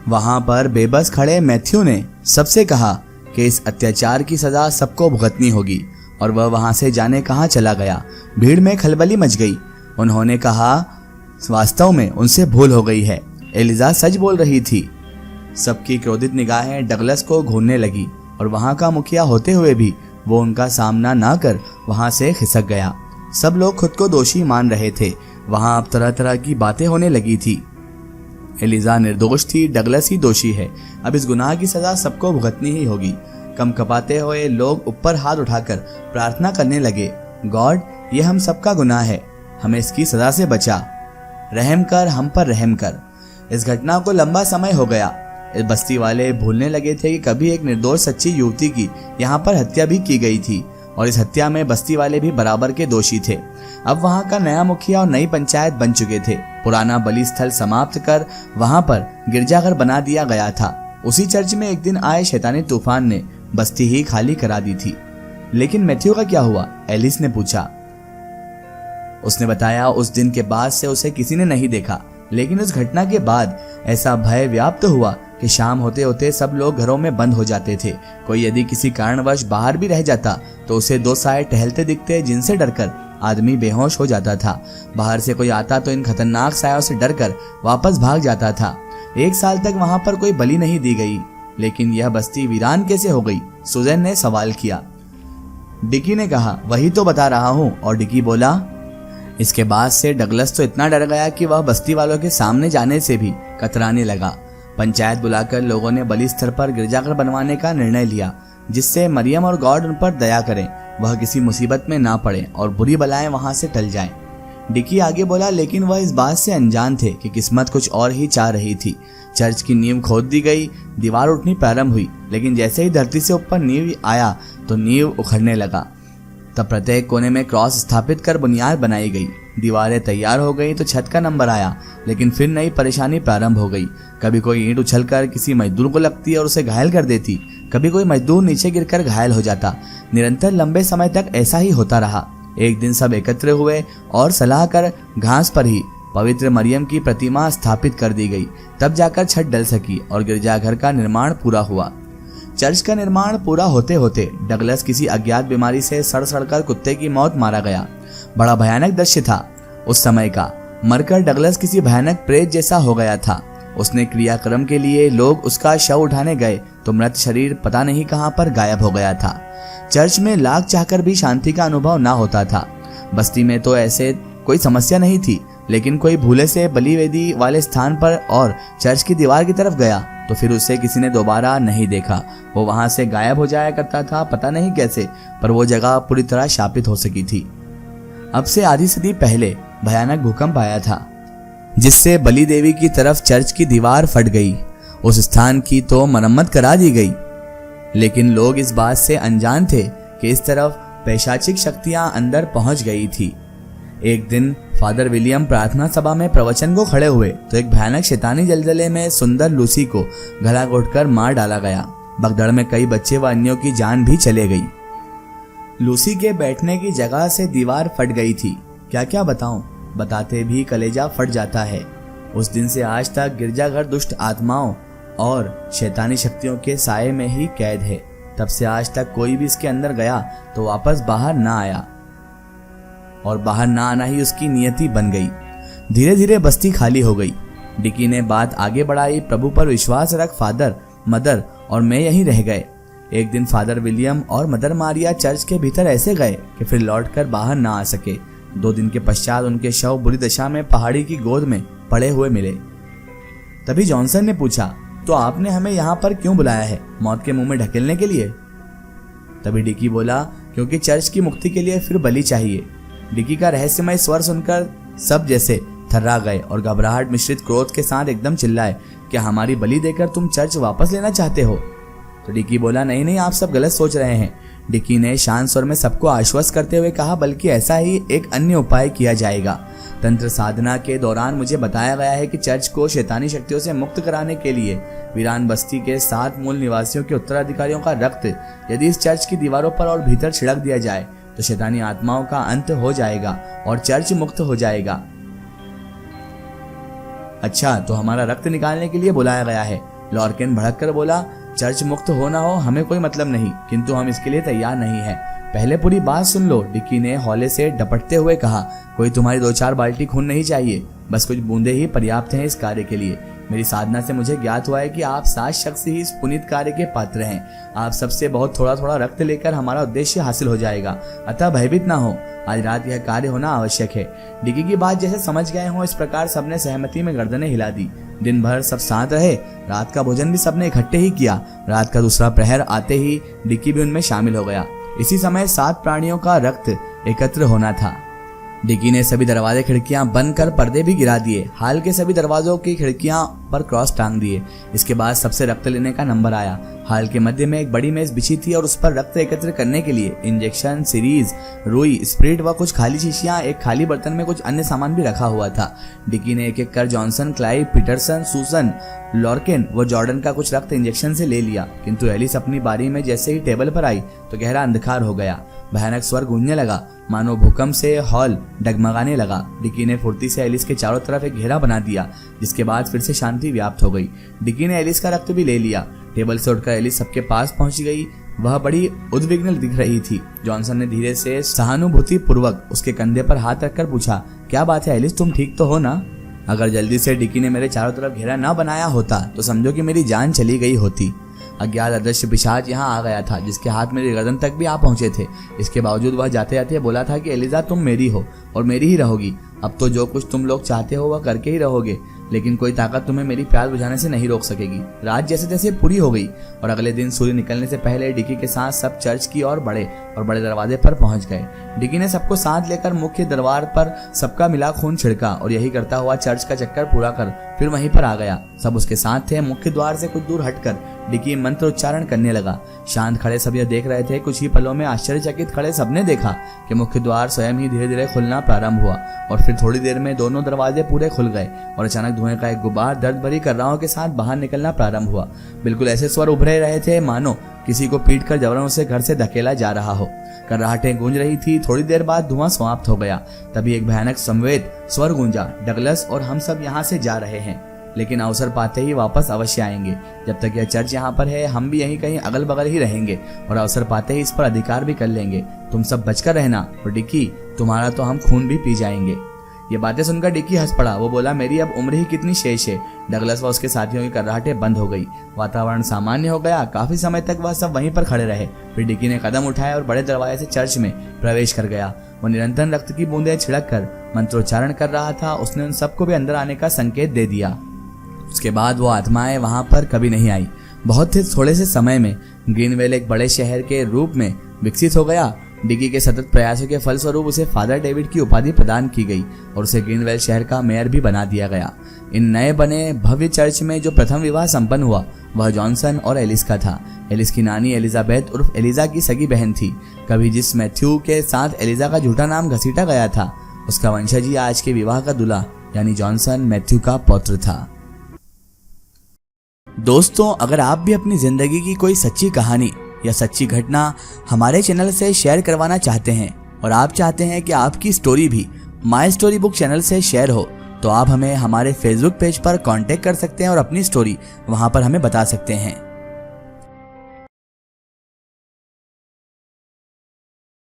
वहां पर बेबस खड़े मैथ्यू ने सबसे कहा कि इस अत्याचार की सजा सबको भुगतनी होगी और वह वहां से जाने कहां चला गया। भीड़ में खलबली मच गई। उन्होंने कहा वास्तव में उनसे भूल हो गई है, एलिजा सच बोल रही थी। सबकी क्रोधित निगाहें डगलस को घूरने लगी और वहां का मुखिया होते हुए भी वो उनका सामना ना कर वहां से खिसक गया। सब लोग खुद को दोषी मान रहे थे। वहां अब तरह तरह की बातें होने लगी थी। एलिजा निर्दोष थी, डगलस ही दोषी है। अब इस गुनाह की सजा सबको भुगतनी ही होगी। कम कपाते हुए लोग ऊपर हाथ उठाकर प्रार्थना करने लगे, गॉड, ये हम सबका गुनाह है, हमें इसकी सजा से बचा, रहम कर, हम पर रहम कर। इस घटना को लंबा समय हो गया। इस बस्ती वाले भूलने लगे थे कि कभी एक निर्दोष सच्ची युवती की यहाँ पर हत्या भी की गई थी और इस हत्या में बस्ती वाले भी बराबर के दोषी थे। अब वहाँ का नया मुखिया और नई पंचायत बन चुके थे। पुराना बलि स्थल समाप्त कर वहाँ पर गिरजाघर बना दिया गया था। उसी चर्च में एक दिन आए शैतानी तूफान ने बस्ती ही खाली करा दी थी। लेकिन मैथ्यू का क्या हुआ? एलिस ने पूछा। उसने बताया उस दिन के बाद से उसे किसी ने नहीं देखा, लेकिन उस घटना के बाद ऐसा भय व्याप्त हुआ कि शाम होते होते सब लोग घरों में बंद हो जाते थे। कोई यदि किसी कारणवश बाहर भी रह जाता तो उसे दो साए टहलते दिखते जिनसे डरकर आदमी बेहोश हो जाता था। बाहर से कोई आता तो इन खतरनाक सायों से डरकर वापस भाग जाता था। 1 साल तक वहां पर कोई बलि नहीं दी गई। लेकिन यह बस्ती वीरान कैसे हो गई? सुजैन ने सवाल किया। डिकी ने कहा, वही तो बता रहा हूँ। और डिकी बोला, इसके बाद से डगलस तो इतना डर गया कि वह बस्ती वालों के सामने जाने से भी कतराने लगा। पंचायत बुलाकर लोगों ने बलि स्थल पर गिरजाघर बनवाने का निर्णय लिया, जिससे मरियम और गॉड उन पर दया करें, वह किसी मुसीबत में ना पड़े और बुरी बलाएं वहां से टल जाएं। डिकी आगे बोला, लेकिन वह इस बात से अनजान थे कि किस्मत कुछ और ही चाह रही थी। चर्च की नींव खोद दी गई, दीवार उठनी प्रारंभ हुई, लेकिन जैसे ही धरती से ऊपर नींव आया तो नींव उखड़ने लगा। तब प्रत्येक कोने में क्रॉस स्थापित कर बुनियाद बनाई गई। दीवारें तैयार हो गई तो छत का नंबर आया, लेकिन फिर नई परेशानी प्रारंभ हो गई। कभी कोई ईंट उछलकर किसी मजदूर को लगती और उसे घायल कर देती, कभी कोई मजदूर नीचे गिरकर घायल हो जाता। निरंतर लंबे समय तक ऐसा ही होता रहा। एक दिन सब एकत्र हुए और सलाह कर घास पर ही पवित्र मरियम की प्रतिमा स्थापित कर दी गई। तब जाकर छत डल सकी और गिरजाघर का निर्माण पूरा हुआ। चर्च का निर्माण पूरा होते होते डगलस किसी अज्ञात बीमारी से सड़ सड़कर कुत्ते की मौत मारा गया। बड़ा भयानक दृश्य था उस समय का। मरकर डगलस किसी भयानक प्रेत जैसा हो गया था। उसने क्रियाक्रम के लिए लोग उसका शव उठाने गए तो मृत शरीर पता नहीं कहां पर गायब हो गया था। चर्च में लाख चाहकर भी शांति का अनुभव ना होता था। बस्ती में तो ऐसे कोई समस्या नहीं थी, लेकिन कोई भूले से बलिवेदी वाले स्थान पर और चर्च की दीवार की तरफ गया तो फिर उसे किसी ने दोबारा नहीं देखा। वो वहां से गायब हो जाया करता था, पता नहीं कैसे, पर वो जगह पूरी तरह शापित हो सकी थी। अब से आधी सदी पहले भयानक भूकंप आया था, जिससे बलि देवी की तरफ चर्च की दीवार फट गई। उस स्थान की तो मरम्मत करा दी गई, लेकिन लोग इस बात से अनजान थे कि इस तरफ पैशाचिक शक्तियां अंदर पहुंच गई थी। एक दिन फादर विलियम प्रार्थना सभा में प्रवचन को खड़े हुए तो एक भयानक शैतानी जलजले में सुंदर लूसी को गला घोटकर मार डाला गया। भगदड़ में कई बच्चे व अन्यों की जान भी चले गई। लूसी के बैठने की जगह से दीवार फट गई थी। क्या क्या बताऊं, बताते भी कलेजा फट जाता है। उस दिन से आज तक गिरजाघर दुष्ट आत्माओं और शैतानी शक्तियों के साये में ही कैद है। तब से आज तक कोई भी इसके अंदर गया तो वापस बाहर ना आया, और बाहर ना आना ही उसकी नियति बन गई। धीरे धीरे बस्ती खाली हो गई। डिकी ने बात आगे बढ़ाई। प्रभु पर विश्वास रख फादर, मदर और मैं यहीं रह गए। एक दिन फादर विलियम और मदर मारिया चर्च के भीतर ऐसे गए कि फिर लौटकर बाहर ना आ सके। 2 दिन के पश्चात उनके शव बुरी दशा में पहाड़ी की गोद में पड़े हुए मिले। तभी जॉनसन ने पूछा, तो आपने हमें यहाँ पर क्यों बुलाया है? मौत के मुंह में ढकेलने के लिए? तभी डिकी बोला, क्योंकि चर्च की मुक्ति के लिए फिर बलि चाहिए। डिकी का रहस्यमय स्वर सुनकर सब जैसे थर्रा गए और घबराहट मिश्रित क्रोध के साथ एकदम चिल्लाए, क्या हमारी बलि देकर तुम चर्च वापस लेना चाहते हो? तो डिकी बोला, नहीं नहीं, आप सब गलत सोच रहे हैं। डिकी ने शांत स्वर में सबको आश्वस्त करते हुए कहा, बल्कि ऐसा ही एक अन्य उपाय किया जाएगा। तंत्र साधना के दौरान मुझे बताया गया है कि चर्च को शैतानी शक्तियों से मुक्त कराने के लिए वीरान बस्ती के 7 मूल निवासियों के उत्तराधिकारियों का रक्त यदि इस चर्च की दीवारों पर और भीतर छिड़क दिया जाए तो शैतानी आत्माओं का अंत हो जाएगा और चर्च मुक्त हो जाएगा। अच्छा, तो हमारा रक्त निकालने के लिए बुलाया गया है? लॉर्किन भड़क कर बोला, चर्च मुक्त हो ना हो हमें कोई मतलब नहीं, किंतु हम इसके लिए तैयार नहीं है। पहले पूरी बात सुन लो, डिकी ने हौले से डपटते हुए कहा। कोई तुम्हारी 2-4 बाल्टी खून नहीं चाहिए, बस कुछ बूंदे ही पर्याप्त हैं इस कार्य के लिए। मेरी साधना से मुझे ज्ञात हुआ है कि आप 7 शख्स ही इस पुनीत कार्य के पात्र हैं। आप सबसे बहुत थोड़ा थोड़ा रक्त लेकर हमारा उद्देश्य हासिल हो जाएगा, अतः भयभीत ना हो। आज रात यह कार्य होना आवश्यक है। डिकी की बात जैसे समझ गए हों, इस प्रकार सबने सहमति में गर्दनें हिला दी। दिन भर सब साथ रहे। रात का भोजन भी सबने इकट्ठे ही किया। रात का दूसरा प्रहर आते ही डिकी भी उनमें शामिल हो गया। इसी समय 7 प्राणियों का रक्त एकत्र होना था। डिकी ने सभी दरवाजे खिड़कियां बंद कर पर्दे भी गिरा दिए। हाल के सभी दरवाजों की खिड़कियां पर क्रॉस टांग दिए। इसके बाद सबसे रक्त लेने का नंबर आया। हाल के मध्य में एक बड़ी मेज बिछी थी और उस पर रक्त एकत्र करने के लिए इंजेक्शन, सीरीज, रुई, स्प्रिट व कुछ खाली शीशियां, एक खाली बर्तन में कुछ अन्य सामान भी रखा हुआ था। डिकी ने एक एक कर जॉनसन, क्लाइव, पीटरसन, सूसन, लॉर्किन व जॉर्डन का कुछ रक्त इंजेक्शन से ले लिया, किंतु एलिस अपनी बारी में जैसे ही टेबल पर आई तो गहरा अंधकार हो गया। भयानक स्वर गूंजने लगा, मानो भूकंप से हॉल डगमगाने लगा। डिकी ने फुर्ती से एलिस के चारों तरफ एक घेरा बना दिया, जिसके बाद फिर से शांति व्याप्त हो गई। डिकी ने एलिस का रक्त भी ले लिया। टेबल से उठकर एलिस सबके पास पहुंच गई। वह बड़ी उद्विग्न दिख रही थी। जॉनसन ने धीरे से सहानुभूति पूर्वक उसके कंधे पर हाथ रखकर पूछा, क्या बात है एलिस, तुम ठीक तो हो ना? अगर जल्दी से डिकी ने मेरे चारों तरफ घेरा न बनाया होता तो समझो कि मेरी जान चली गई होती। अज्ञात अदृश्य पिशाच यहाँ आ गया था, जिसके हाथ मेरी गर्दन तक भी आ पहुंचे थे। इसके बावजूद वह जाते जाते बोला था कि एलिजा तुम मेरी हो और मेरी ही रहोगी। अब तो जो कुछ तुम लोग चाहते हो वह करके ही रहोगे, लेकिन कोई ताकत तुम्हें मेरी प्यास बुझाने से नहीं रोक सकेगी। रात जैसे जैसे पूरी हो गई और अगले दिन सूर्य निकलने से पहले डिकी के साथ सब चर्च की ओर बढ़े और बड़े दरवाजे पर पहुंच गए। डिकी ने सबको साथ लेकर मुख्य दरबार पर सबका मिला खून छिड़का और यही करता हुआ चर्च का चक्कर पूरा कर फिर वहीं पर आ गया। सब उसके साथ थे। मुख्य द्वार से कुछ दूर हटकर डिकी मंत्र उच्चारण करने लगा। शांत खड़े सब यह देख रहे थे। कुछ ही पलों में आश्चर्यचकित खड़े सबने देखा कि मुख्य द्वार स्वयं ही धीरे धीरे खुलना प्रारंभ हुआ और फिर थोड़ी देर में दोनों दरवाजे पूरे खुल गए और अचानक धुएं का एक गुबार दर्द भरी कर्राओं के साथ बाहर निकलना प्रारंभ हुआ। बिल्कुल ऐसे स्वर उभरे रहे थे मानो किसी को पीट कर जबरन उसे घर से धकेला जा रहा हो। कर्राहटें गूंज रही थी। थोड़ी देर बाद धुआं समाप्त हो गया। तभी एक भयानक संवेद स्वर गूंजा, डगलस और हम सब यहाँ से जा रहे हैं, लेकिन अवसर पाते ही वापस अवश्य आएंगे। जब तक यह चर्च यहाँ पर है हम भी यहीं कहीं अगल बगल ही रहेंगे और अवसर पाते ही इस पर अधिकार भी कर लेंगे। तुम सब बचकर रहना और डिकी तुम्हारा तो हम खून भी पी जाएंगे। ये बातें सुनकर डिकी हंस पड़ा। वो बोला, मेरी अब उम्र ही कितनी शेष है। डगलस व उसके साथियों की कर्राहटें बंद हो गई। वातावरण सामान्य हो गया। काफी समय तक वह सब वहीं पर खड़े रहे। फिर डिकी ने कदम उठाया और बड़े दरवाजे से चर्च में प्रवेश कर गया। वो निरंतर रक्त की बूंदें छिड़क कर मंत्रोच्चारण कर रहा था। उसने उन सबको भी अंदर आने का संकेत दे दिया। उसके बाद वो आत्माएं वहां पर कभी नहीं आई। बहुत ही थोड़े से समय में ग्रीनवेल एक बड़े शहर के रूप में विकसित हो गया। डिकी के सतत प्रयासों के फलस्वरूप उसे फादर डेविड की उपाधि प्रदान की गई और उसे ग्रीनवेल शहर का मेयर भी बना दिया गया। इन नए बने भव्य चर्च में जो प्रथम विवाह संपन्न हुआ वह जॉनसन और एलिस का था। एलिस की नानी एलिजाबेथ उर्फ एलिजा की सगी बहन थी। कभी जिस मैथ्यू के साथ एलिजा का झूठा नाम घसीटा गया था, उसका वंशज ही आज के विवाह का दूल्हा यानी जॉनसन मैथ्यू का पौत्र था। दोस्तों, अगर आप भी अपनी जिंदगी की कोई सच्ची कहानी या सच्ची घटना हमारे चैनल से शेयर करवाना चाहते हैं और आप चाहते हैं कि आपकी स्टोरी भी माय स्टोरी बुक चैनल से शेयर हो, तो आप हमें हमारे फेसबुक पेज पर कांटेक्ट कर सकते हैं और अपनी स्टोरी वहां पर हमें बता सकते हैं।